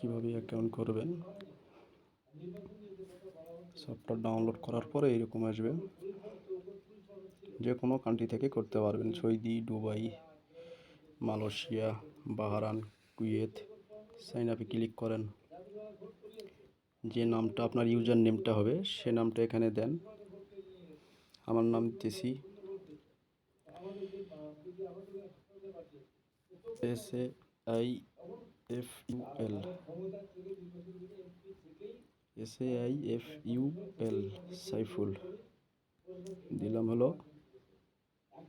কিভাবে অ্যাকাউন্ট করবেন। Software download করার পরে এরকম আসবে। যে কোনো কান্ট্রি থেকে করতে পারবেন। Saudi, Dubai, Malaysia, Bahrain, Kuwait. Sign আপে ক্লিক করেন। যে নামটা আপনার ইউজার নেমটা হবে সে নামটা এখানে দেন। আমার নাম দিতেছি SAIFUL সাইফুল দিলাম হলো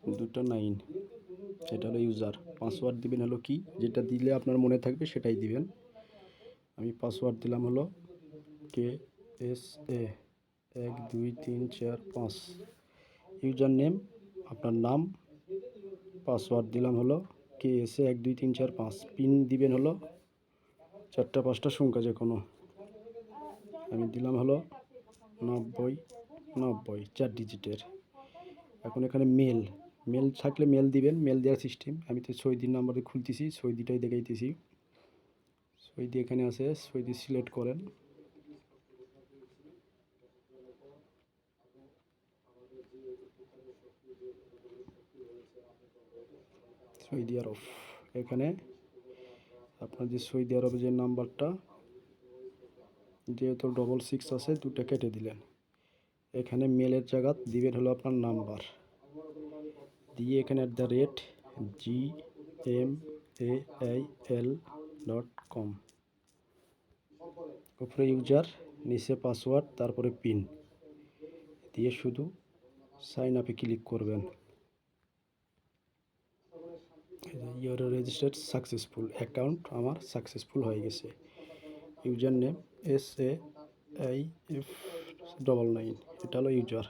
2টা 9। এটা হলো ইউজার। পাসওয়ার্ড দিবেন হলো কি, যেটা দিলে আপনার মনে থাকবে সেটাই দিবেন। আমি পাসওয়ার্ড দিলাম হলো KSA 1 2 3 4 5। ইউজার নেম আপনার নাম, পাসওয়ার্ড দিলাম হলো KSA 1 2 3 4 5। পিন দিবেন হলো 4টা 5টা সংখ্যা যে কোনো। আমি দিলাম হলো 90 90 4 ডিজিটের। এখন এখানে মেল থাকলে মেল দিবেন, মেল দেওয়ার সিস্টেম। আমি তো সৌদির নাম্বারে খুলতেছি, সৌদিটাই দেখাইতেছি। সৌদি এখানে আছে, সৌদি সিলেক্ট করেন। সৌদি আরব, এখানে আপনার যে সৌদি আরবের যে নাম্বারটা, যেহেতু 66 আছে 2টা কেটে দিলেন। এখানে মেলের জায়গা দিবেন হলো আপনার নাম্বার দিয়ে এখানে @gmail.com। উপরে ইউজার, নিচে পাসওয়ার্ড, তারপরে পিন দিয়ে শুধু সাইন আপে ক্লিক করবেন। ইউর রেজিস্টার্ড সাকসেসফুল, অ্যাকাউন্ট আমার সাকসেসফুল হয়ে গেছে। ইউজার নেম SAIF99, এটা হলো ইউজার।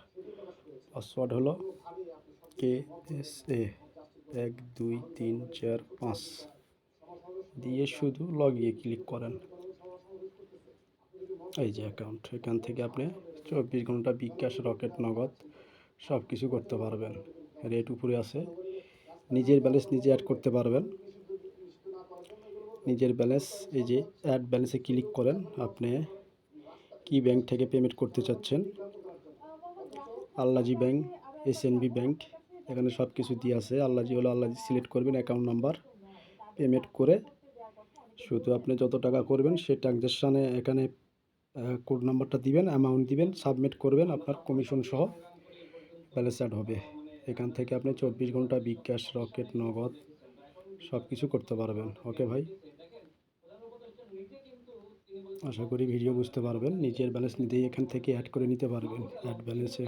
পাসওয়ার্ড হলো KSA 1 2 3 4 5 দিয়ে শুধু লগইনে ক্লিক করেন। এই যে অ্যাকাউন্ট। এখান থেকে আপনি 24 ঘন্টা বিকাশ, রকেট, নগদ সব কিছু করতে পারবেন। রেট উপরে আছে। নিজের ব্যালেন্স নিজে অ্যাড করতে পারবেন। নিজের ব্যালেন্স, এই যে অ্যাড ব্যালেন্সে ক্লিক করেন। আপনি কি ব্যাংক থেকে পেমেন্ট করতে চাচ্ছেন, আল্লাজি ব্যাংক, SNB ব্যাংক, এখানে সব কিছু দিয়ে আছে। আল্লাজি হলো আল্লাজি সিলেক্ট করবেন, অ্যাকাউন্ট নাম্বার পেমেন্ট করে শুধু আপনি যত টাকা করবেন সে ট্রানজ্যাকশানে এখানে কোড নাম্বারটা দিবেন, অ্যামাউন্ট দিবেন, সাবমিট করবেন, আপনার কমিশন সহ ব্যালেন্স অ্যাড হবে। এখান থেকে আপনি 24 ঘন্টা বিকাশ, রকেট, নগদ সব কিছু করতে পারবেন। ওকে ভাই, আশা করি ভিডিও বুঝতে পারবেন। নিজের ব্যালেন্স নিজেই এখান থেকে অ্যাড করে নিতে পারবেন, অ্যাড ব্যালেন্সে।